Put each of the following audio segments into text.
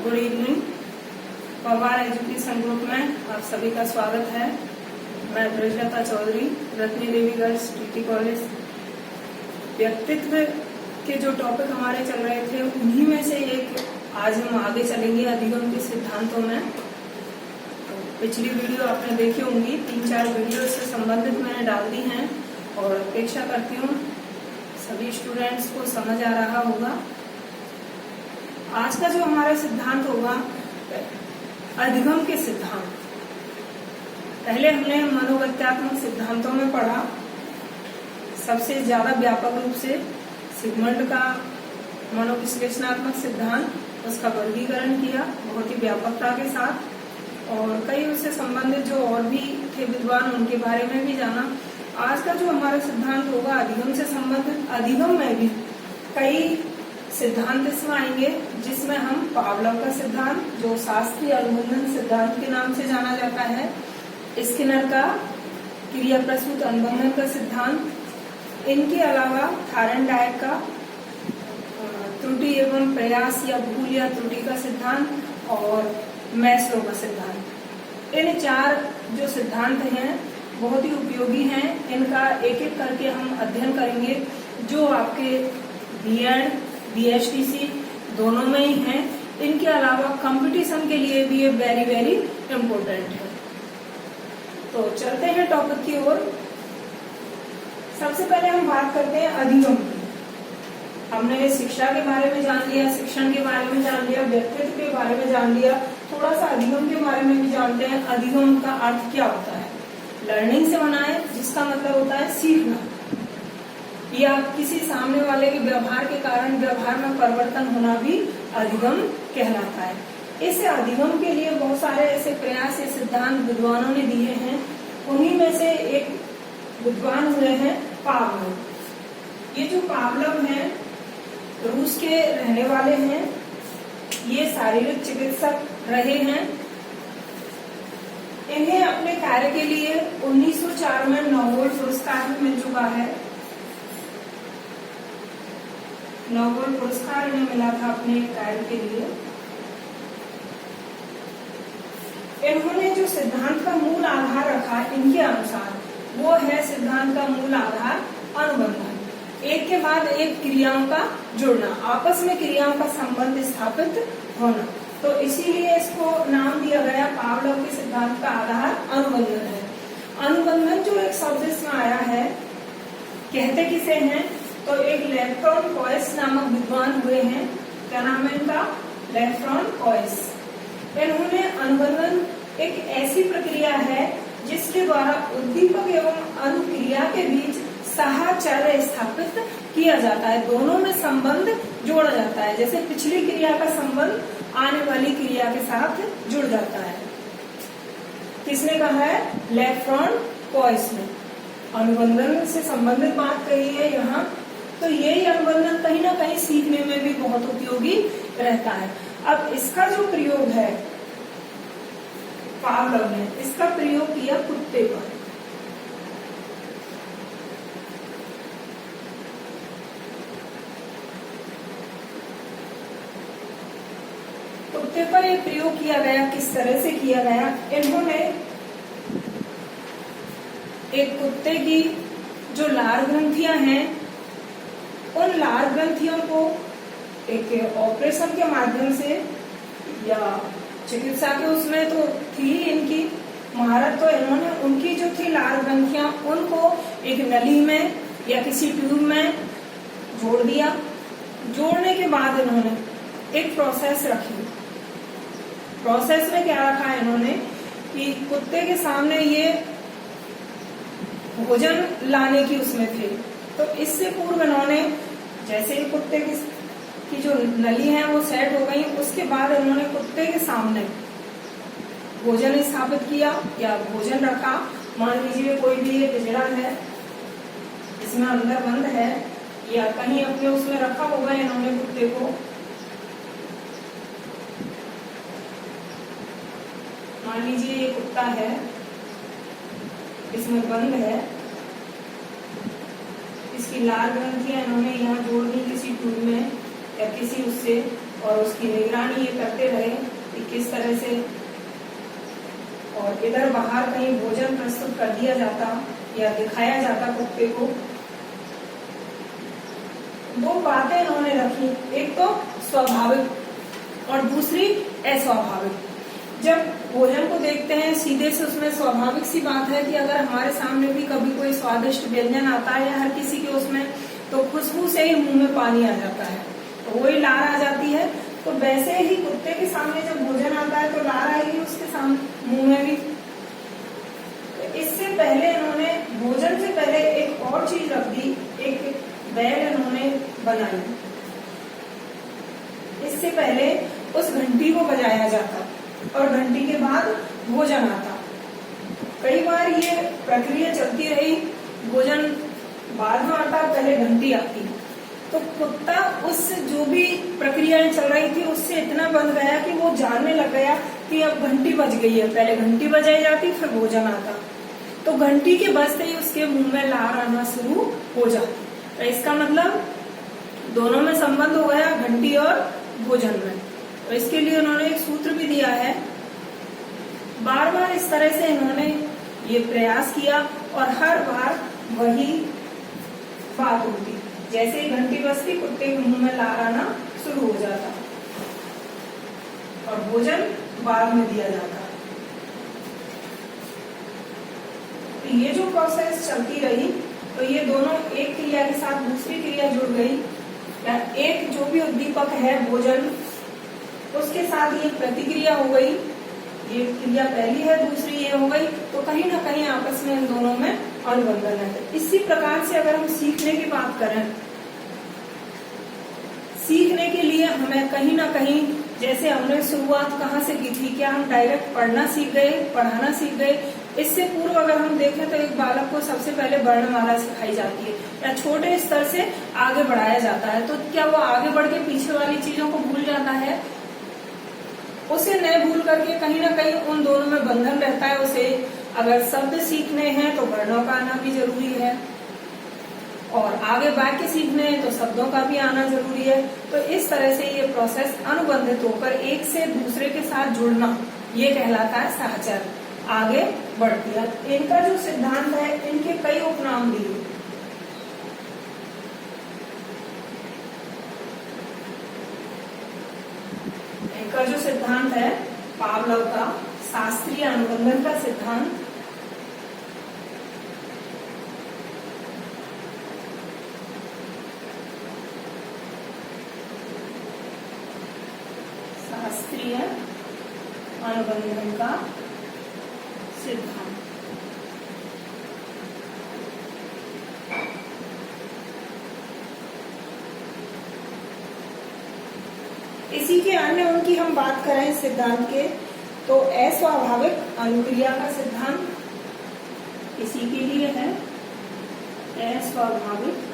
Good evening. Pawar education group में आप सभी का स्वागत है। मैं ब्रजलता चौधरी, रत्नी देवी गर्ल्स टीटी कॉलेज। व्यक्तित्व के जो टॉपिक हमारे चल रहे थे उन्हीं में से एक आज हम आगे चलेंगे अधिगम के सिद्धांतों में। तो पिछली वीडियो आपने देखी होंगी, 3-4 वीडियो से संबंधित मैंने डाल दी हैं और अपेक्षा करती हूँ सभी स्टूडेंट्स को समझ आ रहा होगा। आज का जो हमारा सिद्धांत होगा अधिगम के सिद्धांत। पहले हमने मनोगत्यात्मक सिद्धांतों में पढ़ा, सबसे ज्यादा व्यापक रूप से सिगमंड का मनोविश्लेषणात्मक सिद्धांत, उसका वर्गीकरण किया बहुत ही व्यापकता के साथ, और कई उससे संबंधित जो और भी थे विद्वान उनके बारे में भी जाना। आज का जो हमारा सिद्धांत होगा अधिगम से संबंधित, अधिगम में भी कई सिद्धांत इसमें आएंगे, जिसमें हम पावलोव का सिद्धांत जो शास्त्रीय अनुबंधन सिद्धांत के नाम से जाना जाता है, स्किनर का क्रिया प्रसूत अनुबंधन का सिद्धांत, इनके अलावा थायरनडायक का त्रुटि एवं प्रयास या भूल या त्रुटि का सिद्धांत और मैस्लो का सिद्धांत। इन 4 जो सिद्धांत हैं बहुत ही उपयोगी हैं। इनका एक एक करके हम अध्ययन करेंगे, जो आपके बीएड बीएचटीसी दोनों में ही हैं। इनके अलावा कंपटीशन के लिए भी ये वेरी वेरी इम्पोर्टेंट है। तो चलते हैं टॉपिक की ओर। सबसे पहले हम बात करते हैं अधिगम की। हमने शिक्षा के बारे में जान लिया, शिक्षण के बारे में जान लिया, व्यक्तित्व के बारे में जान लिया, थोड़ा सा अधिगम के बारे में भी जानते हैं। अधिगम का अर्थ क्या होता है? लर्निंग से बना है, जिसका मतलब होता है सीखना, या किसी सामने वाले के व्यवहार के कारण व्यवहार में परिवर्तन होना भी अधिगम कहलाता है। इस अधिगम के लिए बहुत सारे ऐसे प्रयास या सिद्धांत विद्वानों ने दिए हैं। उन्हीं में से एक विद्वान हुए हैं पावलोव। ये जो पावलोव हैं रूस के रहने वाले हैं। ये शारीरिक चिकित्सक रहे हैं। इन्हें अपने कार्य के लिए 1904 में नोबेल पुरस्कार भी मिल चुका है। नोबेल पुरस्कार इन्हें मिला था अपने कार्य के लिए। इन्होंने जो सिद्धांत का मूल आधार रखा इनके अनुसार, वो है सिद्धांत का मूल आधार अनुबंधन। एक के बाद एक क्रियाओं का जुड़ना, आपस में क्रियाओं का संबंध स्थापित होना। तो इसीलिए इसको नाम दिया गया, पावलोव के सिद्धांत का आधार अनुबंधन है। अनुबंधन जो एक शब्द इसमें आया है, कहते किसे हैं? तो एक लेफ्रॉन कॉयस नामक विद्वान हुए हैं। क्या नाम है इनका? लेफ्रॉन कॉयस। इन्होंने अनुबंधन एक ऐसी प्रक्रिया है जिसके द्वारा उद्दीपक एवं अनुक्रिया के बीच साहचर्य स्थापित किया जाता है, दोनों में संबंध जोड़ा जाता है। जैसे पिछली क्रिया का संबंध आने वाली क्रिया के साथ जुड़ जाता है। किसने कहा है? लेफ्रॉन कॉयस ने अनुबंधन से संबंधित बात कही है यहाँ। तो यही अनुबंधन कहीं ना कहीं सीखने में भी बहुत उपयोगी रहता है। अब इसका जो प्रयोग है पावलोव ने इसका प्रयोग किया कुत्ते पर। कुत्ते पर ये प्रयोग किया गया। किस तरह से किया गया? इन्होंने एक कुत्ते की जो लार ग्रंथियां हैं, उन लार ग्रंथियों को एक ऑपरेशन के माध्यम से या चिकित्सा के उसमें तो थी इनकी महारत, तो इन्होंने उनकी जो थी लार ग्रंथियां उनको एक नली में या किसी ट्यूब में जोड़ दिया। जोड़ने के बाद इन्होंने एक प्रोसेस रखी। प्रोसेस में क्या रखा इन्होंने कि कुत्ते के सामने ये भोजन लाने की उसमें थे। तो इससे पूर्व इन्होंने जैसे ही कुत्ते की जो नली है वो सेट हो गई, उसके बाद इन्होंने कुत्ते के सामने भोजन स्थापित किया या भोजन रखा। मान लीजिए कोई भी ये पिंजरा है, इसमें अंदर बंद है या कहीं अपने उसमें रखा होगा इन्होंने कुत्ते को। मान लीजिए ये कुत्ता है, इसमें बंद है, इसकी लाल ग्रंथियां इन्होंने यहाँ जोड़ दी किसी ट्यूब में या किसी उससे और उसकी निगरानी ये करते रहे कि किस तरह से, और इधर बाहर कहीं भोजन प्रस्तुत कर दिया जाता या दिखाया जाता कुत्ते को। दो बातें इन्होंने रखी, एक तो स्वाभाविक और दूसरी अस्वाभाविक। जब भोजन को देखते हैं सीधे से, उसमें स्वाभाविक सी बात है कि अगर हमारे सामने भी कभी कोई स्वादिष्ट व्यंजन आता है या हर किसी के उसमें, तो खुशबू से ही मुंह में पानी आ जाता है, तो वही लार आ जाती है। तो वैसे ही कुत्ते के सामने जब भोजन आता है तो लार आएगी उसके सामने मुंह में भी। तो इससे पहले इन्होंने भोजन से पहले एक और चीज रख दी, एक बैल इन्होंने बनाई। इससे पहले उस घंटी को बजाया जाता और घंटी के बाद भोजन आता। कई बार ये प्रक्रिया चलती रही, भोजन बाद में आता, पहले घंटी आती। तो कुत्ता उस जो भी प्रक्रियाएं चल रही थी उससे इतना बंध गया कि वो जानने लग गया कि अब घंटी बज गई है, पहले घंटी बजाई जाती फिर भोजन आता। तो घंटी के बजते ही उसके मुंह में लार आना शुरू हो जाती। तो इसका मतलब दोनों में संबंध हो गया, घंटी और भोजन में। तो इसके लिए उन्होंने एक सूत्र भी दिया है। बार बार इस तरह से इन्होंने ये प्रयास किया और हर बार वही बात होती, जैसे ही घंटी बजती कुत्ते के मुंह में लार आना शुरू हो जाता और भोजन बाद में दिया जाता। तो ये जो प्रोसेस चलती रही, तो ये दोनों एक क्रिया के साथ दूसरी क्रिया जुड़ गई, या एक जो भी उद्दीपक है भोजन, उसके साथ ये प्रतिक्रिया हो गई। ये क्रिया पहली है, दूसरी ये हो गई, तो कहीं ना कहीं आपस में इन दोनों में अनुबंधन है। इसी प्रकार से अगर हम सीखने की बात करें, सीखने के लिए हमें कहीं ना कहीं, जैसे हमने शुरुआत कहाँ से की थी, क्या हम डायरेक्ट पढ़ना सीख गए, पढ़ाना सीख गए? इससे पूर्व अगर हम देखें तो एक बालक को सबसे पहले वर्णमाला सिखाई जाती है या छोटे स्तर से आगे बढ़ाया जाता है। तो क्या वो आगे बढ़ के पीछे वाली चीजों को भूल जाता है? उसे न भूल करके कहीं ना कहीं उन दोनों में बंधन रहता है। उसे अगर शब्द सीखने हैं तो वर्णों का आना भी जरूरी है, और आगे वाक्य सीखने हैं तो शब्दों का भी आना जरूरी है। तो इस तरह से ये प्रोसेस अनुबंधित होकर एक से दूसरे के साथ जुड़ना, ये कहलाता है सहचर, आगे बढ़ती है। इनका जो सिद्धांत है, इनके कई उपनाम भी है। इनका जो सिद्धांत है पावलोव का शास्त्रीय अनुबंधन का सिद्धांत, शास्त्रीय अनुबंधन का सिद्धांत। इसी के अन्य उनकी हम बात करें सिद्धांत के, तो अस्वाभाविक अनुक्रिया का सिद्धांत इसी के लिए है। अस्वाभाविक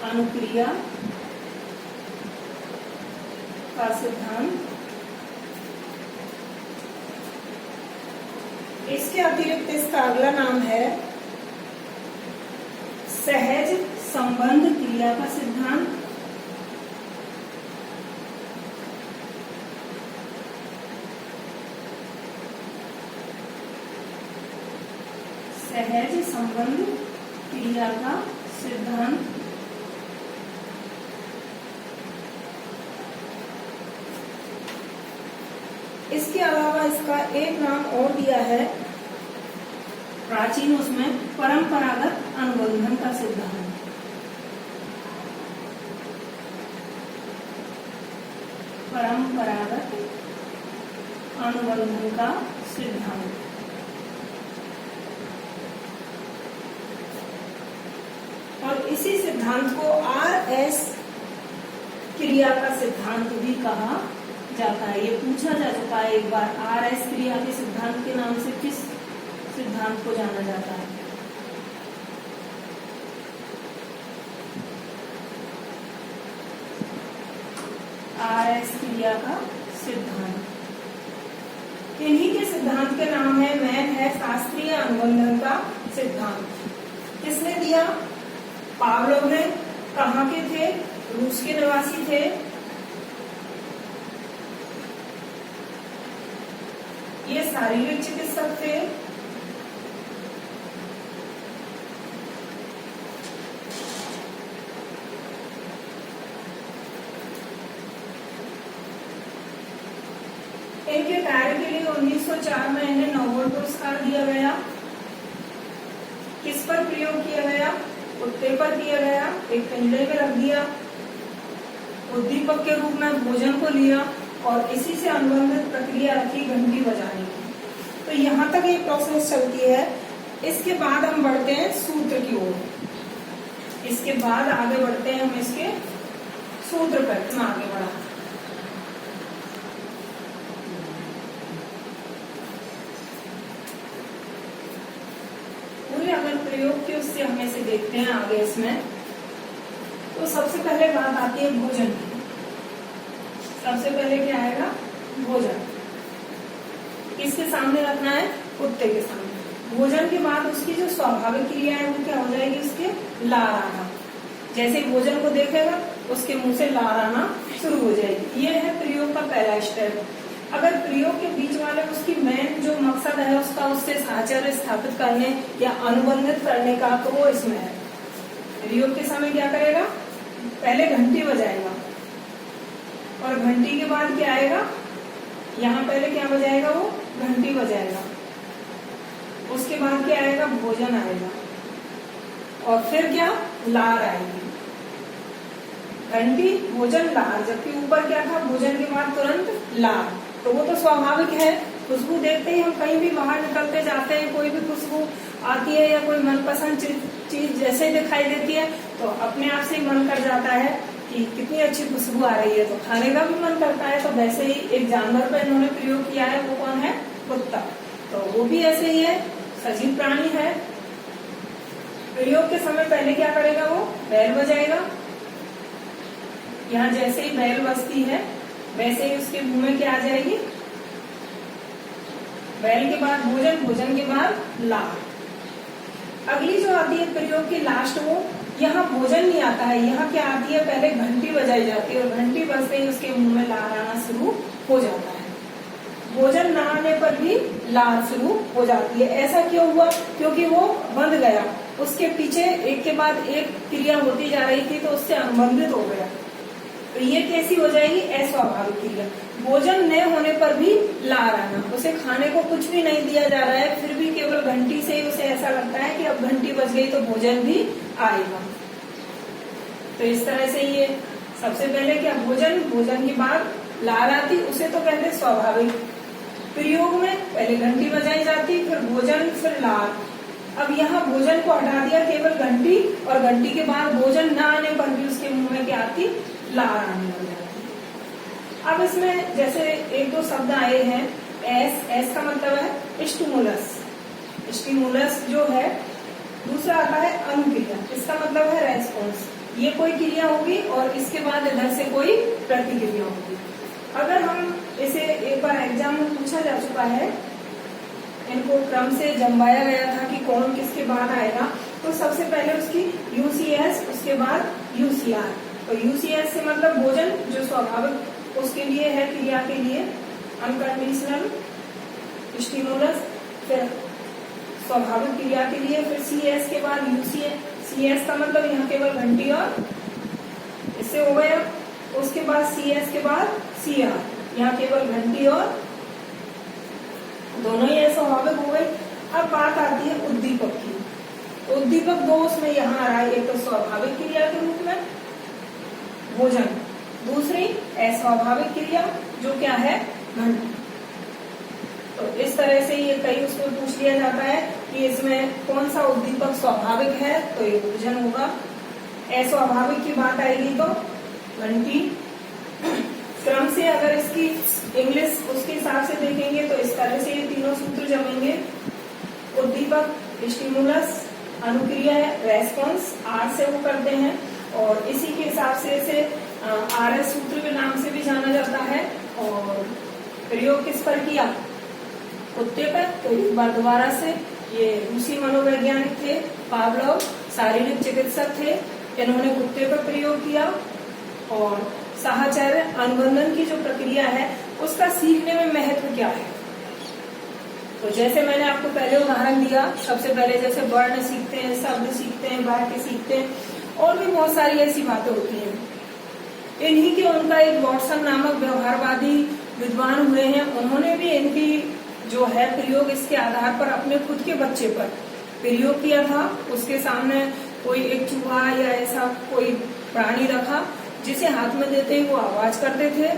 अनुक्रिया का सिद्धांत। इसके अतिरिक्त इसका अगला नाम है सहज संबंध क्रिया का सिद्धांत। सहज संबंध क्रिया का सिद्धांत। इसके अलावा इसका एक नाम और दिया है प्राचीन, उसमें परंपरागत अनुबंधन का सिद्धांत। परंपरागत अनुबंधन का सिद्धांत। और इसी सिद्धांत को RS क्रिया का सिद्धांत भी कहा जाता है। ये पूछा जा चुका है एक बार, RS क्रिया के सिद्धांत के नाम से किस सिद्धांत को जाना जाता है? RS क्रिया का सिद्धांत। इन्हीं के सिद्धांत के नाम है शास्त्रीय अनुबंधन का सिद्धांत। किसने दिया? पावलोव ने कहाँ के थे? रूस के निवासी थे। ये शारीरिक चिकित्सक थे। इनके कार्य के लिए 1904 में इन्हें नोबेल पुरस्कार दिया गया। किस पर प्रयोग किया गया? कुत्ते पर किया गया। एक पिंजरे में रख दिया, उद्दीपक के रूप में भोजन को लिया और इसी से अनुबंधित प्रक्रिया रखी घंटी बजाने की। तो यहाँ तक ये प्रोसेस चलती है। इसके बाद हम बढ़ते हैं सूत्र की ओर। इसके बाद आगे बढ़ते हैं हम इसके सूत्र पर आगे बढ़ा। अगर प्रयोग की उससे हम इसे देखते हैं आगे इसमें, तो सबसे पहले बात आती है भोजन की। सबसे पहले क्या आएगा? भोजन। किसके सामने रखना है? कुत्ते के सामने। भोजन के बाद उसकी जो स्वाभाविक क्रिया है वो क्या हो जाएगी? उसके लार आना। जैसे भोजन को देखेगा उसके मुंह से लार आना शुरू हो जाएगी। ये है प्रयोग का पहला स्टेप। अगर प्रयोग के बीच वाले उसकी मेन जो मकसद है उसका उससे साहचर्य स्थापित करने या अनुबंधित करने का, तो वो इसमें है। प्रयोग के समय क्या करेगा? पहले घंटी बजाएगा और घंटी के बाद क्या आएगा? यहाँ पहले क्या बजाएगा? वो घंटी बजाएगा। उसके बाद क्या आएगा? भोजन आएगा और फिर क्या? लार आएगी। घंटी, भोजन, लार। जबकि ऊपर क्या था? भोजन के बाद तुरंत लार। तो वो तो स्वाभाविक है। खुशबू देखते ही हम कहीं भी बाहर निकलते जाते हैं, कोई भी खुशबू आती है या कोई मनपसंद चीज जैसे दिखाई देती है तो अपने आप से ही मन कर जाता है कि कितनी अच्छी खुशबू आ रही है, तो खाने का भी मन करता है। तो वैसे ही एक जानवर पर इन्होंने प्रयोग किया है, वो कौन है? कुत्ता। तो वो भी ऐसे ही है, सजीव प्राणी है। प्रयोग के समय पहले क्या करेगा? वो बैल बजाएगा। यहाँ जैसे ही बैल बजती है वैसे ही उसके मुंह में क्या आ जाएगी? बैल के बाद भोजन, भोजन के बाद लार। अगली जो आती है प्रयोग की लास्ट, वो यहाँ भोजन नहीं आता है। यहाँ क्या आती है? पहले घंटी बजाई जाती है और घंटी बजते ही उसके मुंह में लार आना शुरू हो जाता है। भोजन न आने पर भी लार शुरू हो जाती है। ऐसा क्यों हुआ? क्योंकि वो बंध गया। उसके पीछे एक के बाद एक क्रिया होती जा रही थी तो उससे अनुबंधित हो गया। तो ये कैसी हो जाएगी? अस्वाभाविक क्रिया। भोजन न होने पर भी लार आना। उसे खाने को कुछ भी नहीं दिया जा रहा है, फिर भी केवल घंटी से ही उसे ऐसा लगता है कि अब घंटी बज गई तो भोजन भी आएगा। तो इस तरह से ये सबसे पहले क्या? भोजन, भोजन के बाद लार आती, उसे तो कहते स्वाभाविक। प्रयोग में पहले घंटी बजाई जाती, फिर भोजन, फिर लार। अब यहाँ भोजन को हटा दिया, केवल घंटी, और घंटी के बाद भोजन न आने पर भी उसके मुंह में क्या आती? लार आने लग जाती। अब इसमें जैसे एक दो शब्द आए हैं। एस का मतलब है स्टिमुलस। स्टिमुलस जो है। दूसरा आता है अनुक्रिया, इसका मतलब है रेस्पॉन्स। ये कोई क्रिया होगी और इसके बाद इधर से कोई प्रतिक्रिया होगी। अगर हम इसे एक बार एग्जाम में पूछा जा चुका है, इनको क्रम से जमवाया गया था कि कौन किसके बाद आएगा, तो सबसे पहले उसकी यूसीएस, उसके बाद यूसीआर। तो यूसीएस से मतलब भोजन, जो स्वाभाविक उसके लिए है, क्रिया के लिए अनकंडीशनल स्टिमुलस, फिर स्वाभाविक क्रिया के लिए, फिर सीएस के बाद यूसीएस। सीएस का मतलब यहाँ केवल घंटी और इससे हो गया। उसके बाद सीएस के बाद सीआर, यहाँ केवल घंटी और दोनों ही स्वाभाविक हो गए। अब बात आती है उद्दीपक की। उद्दीपक दो उसमें यहाँ आ रहा है, एक तो स्वाभाविक क्रिया के रूप में भोजन, दूसरी अस्वाभाविक क्रिया जो क्या है? घंटी। तो इस तरह से ये कई उसमें पूछ लिया जाता है कि इसमें कौन सा उद्दीपक स्वाभाविक है, तो ये भोजन होगा। अस्वाभाविक की बात आएगी तो घंटी। क्रम से अगर इसकी इंग्लिश उसके हिसाब से देखेंगे तो इस तरह से ये तीनों सूत्र जमेंगे। उद्दीपक, स्टिमुलस, अनुक्रिया है, रेस्पॉन्स, आर से वो करते हैं और इसी के हिसाब से इसे आरएस सूत्र के नाम से भी जाना जाता है। और प्रयोग किस पर किया? कुत्ते पर। तो एक बार दोबारा से, ये रूसी मनोवैज्ञानिक थे पावलोव, शारीरिक चिकित्सक थे। इन्होंने कुत्ते पर प्रयोग किया और साहचर्य अनुबंधन की जो प्रक्रिया है उसका सीखने में महत्व क्या है। तो जैसे मैंने आपको पहले उदाहरण दिया, सबसे पहले जैसे वर्ण सीखते हैं, शब्द सीखते हैं, वाक्य सीखते हैं, और भी बहुत सारी ऐसी बातें होती हैं। इन्हीं के उनका एक वॉटसन नामक व्यवहारवादी विद्वान हुए हैं, उन्होंने भी इनकी जो है प्रयोग इसके आधार पर अपने खुद के बच्चे पर प्रयोग किया था। उसके सामने कोई एक चूहा या ऐसा कोई प्राणी रखा जिसे हाथ में देते ही वो आवाज करते थे।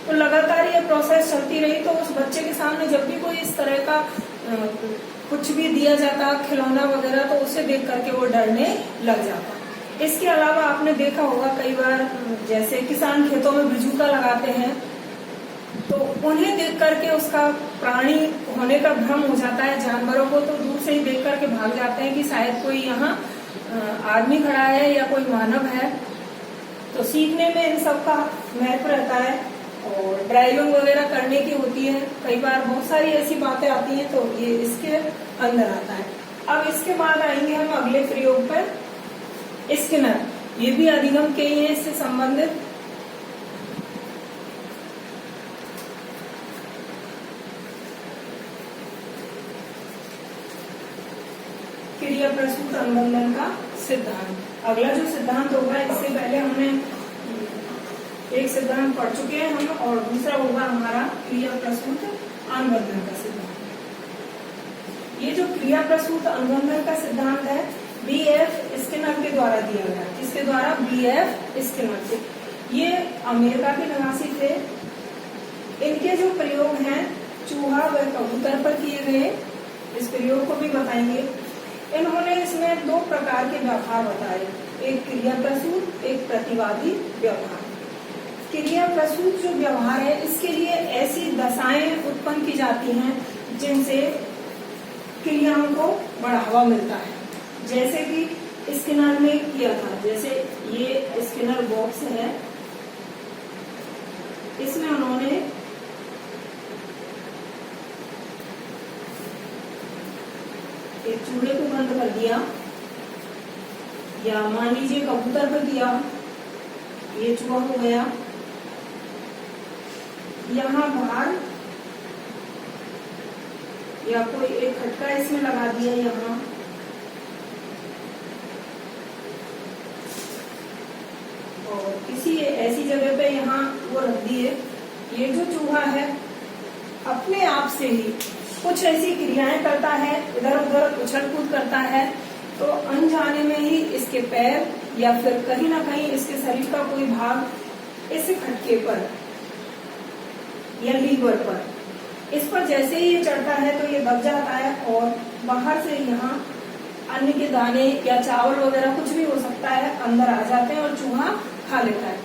तो लगातार ये प्रोसेस चलती रही, तो उस बच्चे के सामने जब भी कोई इस तरह का कुछ भी दिया जाता, खिलौना वगैरह, तो उसे देख करके वो डरने लग जाता। इसके अलावा आपने देखा होगा कई बार जैसे किसान खेतों में बिजूका लगाते हैं, तो उन्हें देख करके उसका प्राणी होने का भ्रम हो जाता है जानवरों को, तो दूर से ही देख करके भाग जाते हैं कि शायद कोई यहाँ आदमी खड़ा है या कोई मानव है। तो सीखने में इन सब का महत्व रहता है। और ड्राइविंग वगैरह करने की होती है, कई बार बहुत सारी ऐसी बातें आती हैं, तो ये इसके अंदर आता है। अब इसके बाद आएंगे हम अगले प्रयोग पर, स्किनर। ये भी अधिगम के ही है इससे संबंधित। क्रिया प्रसूत अनुबंधन का सिद्धांत। अगला जो सिद्धांत होगा, इससे पहले हमने एक सिद्धांत पढ़ चुके हैं हम, और दूसरा होगा हमारा क्रिया प्रसूत अनुबंधन का सिद्धांत। ये जो क्रिया प्रसूत अनुबंधन का सिद्धांत है, B.F. स्किनर के द्वारा दिया गया। किसके द्वारा? B.F. स्किनर से। ये अमेरिका के निवासी थे। इनके जो प्रयोग हैं चूहा व कबूतर पर किए गए, इस प्रयोग को भी बताएंगे। इन्होंने इसमें दो प्रकार के व्यवहार बताए, एक क्रिया प्रसूत, एक प्रतिवादी व्यवहार। क्रिया प्रसूत जो व्यवहार है, इसके लिए ऐसी दशाएं उत्पन्न की जाती हैं जिनसे क्रियाओं को बढ़ावा मिलता है। जैसे कि स्किनर ने किया था, जैसे ये स्किनर बॉक्स है, इसमें उन्होंने एक चूहे को बंद कर दिया, या मान लीजिए कबूतर पर दिया, ये चूहा हो गया। यहाँ बाहर या कोई एक खटका इसमें लगा दिया यहाँ, और किसी ऐसी जगह पे यहाँ वो रख दिए। ये जो चूहा है अपने आप से ही कुछ ऐसी क्रियाएं करता है, इधर उधर उछल कूद करता है, तो अनजाने में ही इसके पैर या फिर कहीं ना कहीं इसके शरीर का कोई भाग इस खटके पर या लीवर पर, इस पर जैसे ही ये चढ़ता है तो ये दब जाता है, और बाहर से यहाँ अन्न के दाने या चावल वगैरह कुछ भी हो सकता है अंदर आ जाते हैं और चूहा खा लेता है।